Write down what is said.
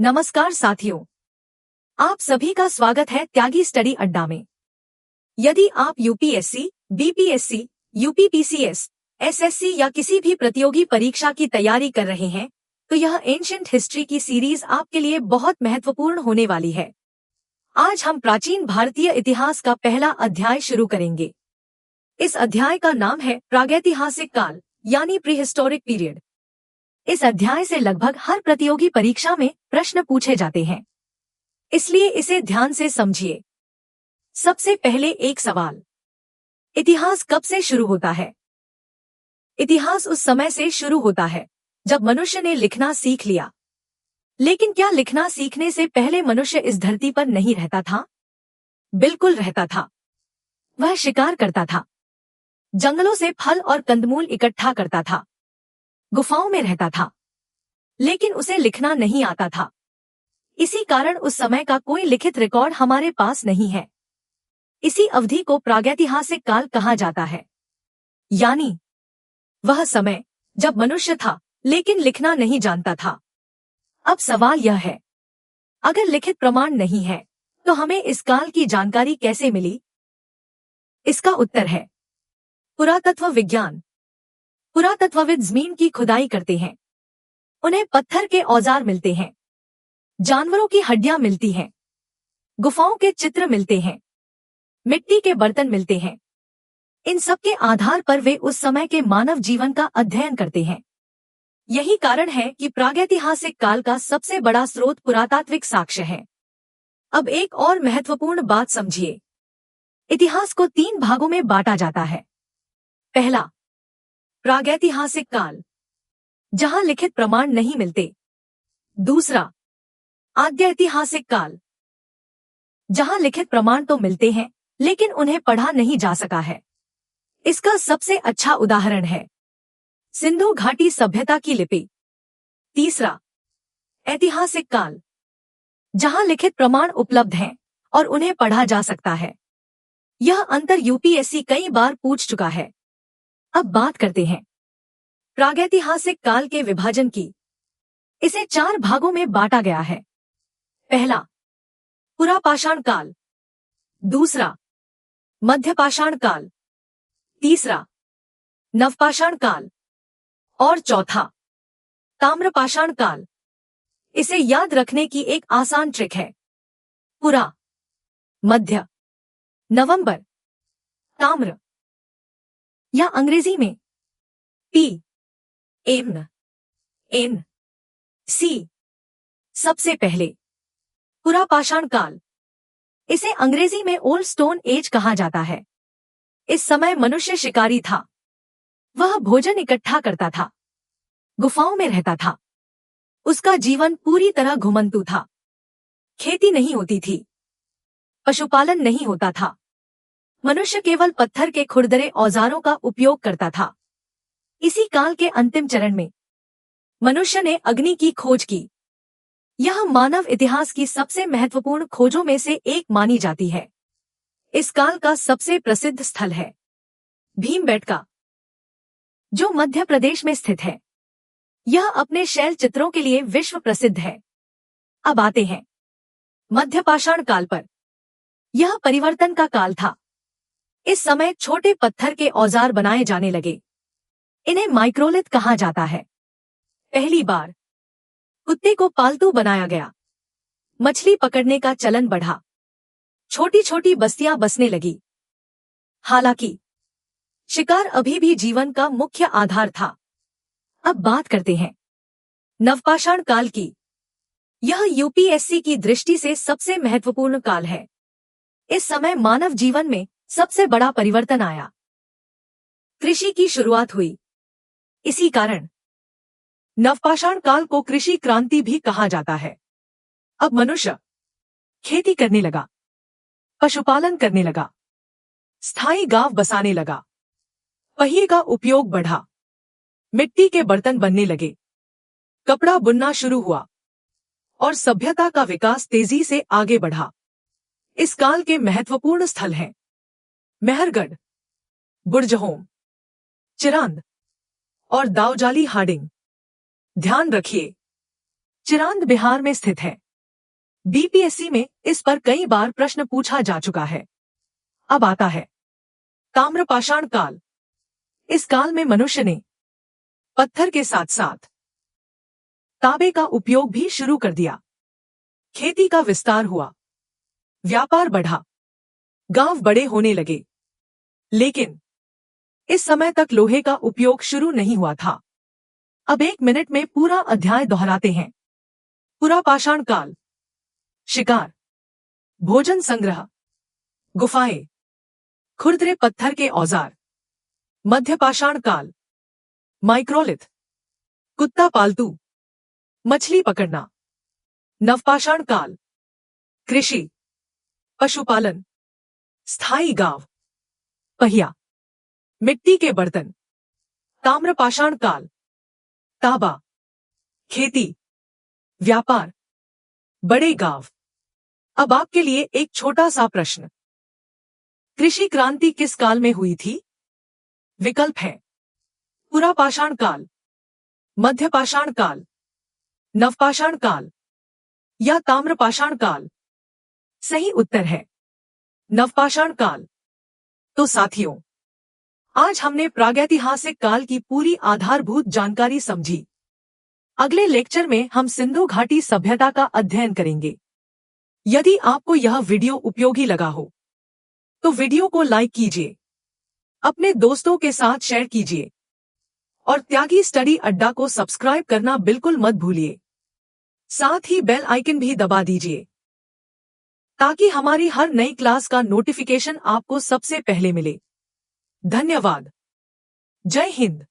नमस्कार साथियों, आप सभी का स्वागत है त्यागी स्टडी अड्डा में। यदि आप यूपीएससी, बीपीएससी, यूपीपीसीएस, एसएससी या किसी भी प्रतियोगी परीक्षा की तैयारी कर रहे हैं, तो यह एंशिएंट हिस्ट्री की सीरीज आपके लिए बहुत महत्वपूर्ण होने वाली है। आज हम प्राचीन भारतीय इतिहास का पहला अध्याय शुरू करेंगे। इस अध्याय का नाम है प्रागैतिहासिक काल यानी प्रीहिस्टोरिक पीरियड। इस अध्याय से लगभग हर प्रतियोगी परीक्षा में प्रश्न पूछे जाते हैं, इसलिए इसे ध्यान से समझिए। सबसे पहले एक सवाल, इतिहास कब से शुरू होता है? इतिहास उस समय से शुरू होता है जब मनुष्य ने लिखना सीख लिया। लेकिन क्या लिखना सीखने से पहले मनुष्य इस धरती पर नहीं रहता था? बिल्कुल रहता था। वह शिकार करता था, जंगलों से फल और कंदमूल इकट्ठा करता था, गुफाओं में रहता था, लेकिन उसे लिखना नहीं आता था। इसी कारण उस समय का कोई लिखित रिकॉर्ड हमारे पास नहीं है। इसी अवधि को प्रागैतिहासिक काल कहा जाता है, यानी वह समय जब मनुष्य था लेकिन लिखना नहीं जानता था। अब सवाल यह है, अगर लिखित प्रमाण नहीं है तो हमें इस काल की जानकारी कैसे मिली? इसका उत्तर है पुरातत्व विज्ञान। पुरातत्वविद जमीन की खुदाई करते हैं, उन्हें पत्थर के औजार मिलते हैं, जानवरों की हड्डियां मिलती हैं, गुफाओं के चित्र मिलते हैं, मिट्टी के बर्तन मिलते हैं। इन सब के आधार पर वे उस समय के मानव जीवन का अध्ययन करते हैं। यही कारण है कि प्रागैतिहासिक काल का सबसे बड़ा स्रोत पुरातात्विक साक्ष्य है। अब एक और महत्वपूर्ण बात समझिए। इतिहास को 3 भागों में बांटा जाता है। पहला, प्रागैतिहासिक काल, जहां लिखित प्रमाण नहीं मिलते। दूसरा, आद्यैतिहासिक काल, जहां लिखित प्रमाण तो मिलते हैं लेकिन उन्हें पढ़ा नहीं जा सका है। इसका सबसे अच्छा उदाहरण है सिंधु घाटी सभ्यता की लिपि। तीसरा, ऐतिहासिक काल, जहां लिखित प्रमाण उपलब्ध हैं और उन्हें पढ़ा जा सकता है। यह अंतर यूपीएससी कई बार पूछ चुका है। अब बात करते हैं प्रागैतिहासिक काल के विभाजन की। इसे 4 भागों में बांटा गया है। पहला, पुरापाषाण काल। दूसरा, मध्यपाषाण काल। तीसरा, नवपाषाण काल। और चौथा, ताम्रपाषाण काल। इसे याद रखने की एक आसान ट्रिक है। पुरा, मध्य, नवंबर, ताम्र, या अंग्रेजी में PMNC। सबसे पहले पुरापाषाण काल, इसे अंग्रेजी में ओल्ड स्टोन एज कहा जाता है। इस समय मनुष्य शिकारी था। वह भोजन इकट्ठा करता था, गुफाओं में रहता था। उसका जीवन पूरी तरह घुमंतू था। खेती नहीं होती थी, पशुपालन नहीं होता था। मनुष्य केवल पत्थर के खुरदरे औजारों का उपयोग करता था। इसी काल के अंतिम चरण में मनुष्य ने अग्नि की खोज की। यह मानव इतिहास की सबसे महत्वपूर्ण खोजों में से एक मानी जाती है। इस काल का सबसे प्रसिद्ध स्थल है भीमबेटका, जो मध्य प्रदेश में स्थित है। यह अपने शैल चित्रों के लिए विश्व प्रसिद्ध है। अब आते हैं मध्यपाषाण काल पर। यह परिवर्तन का काल था। इस समय छोटे पत्थर के औजार बनाए जाने लगे। इन्हें माइक्रोलिथ कहा जाता है। पहली बार कुत्ते को पालतू बनाया गया। मछली पकड़ने का चलन बढ़ा। छोटी छोटी बस्तियां बसने लगी। हालांकि शिकार अभी भी जीवन का मुख्य आधार था। अब बात करते हैं नवपाषाण काल की। यह यूपीएससी की दृष्टि से सबसे महत्वपूर्ण काल है। इस समय मानव जीवन में सबसे बड़ा परिवर्तन आया। कृषि की शुरुआत हुई। इसी कारण नवपाषाण काल को कृषि क्रांति भी कहा जाता है। अब मनुष्य खेती करने लगा, पशुपालन करने लगा, स्थायी गांव बसाने लगा, पहिए का उपयोग बढ़ा, मिट्टी के बर्तन बनने लगे, कपड़ा बुनना शुरू हुआ और सभ्यता का विकास तेजी से आगे बढ़ा। इस काल के महत्वपूर्ण स्थल हैं मेहरगढ़, बुर्जहोम, चिरांद और दाऊजाली हार्डिंग। ध्यान रखिए, चिरांद बिहार में स्थित है। बीपीएससी में इस पर कई बार प्रश्न पूछा जा चुका है। अब आता है ताम्रपाषाण काल। इस काल में मनुष्य ने पत्थर के साथ साथ तांबे का उपयोग भी शुरू कर दिया। खेती का विस्तार हुआ, व्यापार बढ़ा, गांव बड़े होने लगे। लेकिन इस समय तक लोहे का उपयोग शुरू नहीं हुआ था। अब 1 मिनट में पूरा अध्याय दोहराते हैं। पुरापाषाण काल, शिकार, भोजन संग्रह, गुफाएं, खुरदरे पत्थर के औजार। मध्यपाषाण काल, माइक्रोलिथ, कुत्ता पालतू, मछली पकड़ना। नवपाषाण काल, कृषि, पशुपालन, स्थायी गांव, पहिया, मिट्टी के बर्तन। ताम्रपाषाण काल, तांबा, खेती, व्यापार, बड़े गांव। अब आपके लिए एक छोटा सा प्रश्न। कृषि क्रांति किस काल में हुई थी? विकल्प है पुरापाषाण काल, मध्यपाषाण काल, नवपाषाण काल या ताम्रपाषाण काल। सही उत्तर है नवपाषाण काल। तो साथियों, आज हमने प्रागैतिहासिक काल की पूरी आधारभूत जानकारी समझी। अगले लेक्चर में हम सिंधु घाटी सभ्यता का अध्ययन करेंगे। यदि आपको यह वीडियो उपयोगी लगा हो तो वीडियो को लाइक कीजिए, अपने दोस्तों के साथ शेयर कीजिए और त्यागी स्टडी अड्डा को सब्सक्राइब करना बिल्कुल मत भूलिए। साथ ही बेल आइकन भी दबा दीजिए ताकि हमारी हर नई क्लास का नोटिफिकेशन आपको सबसे पहले मिले। धन्यवाद। जय हिंद।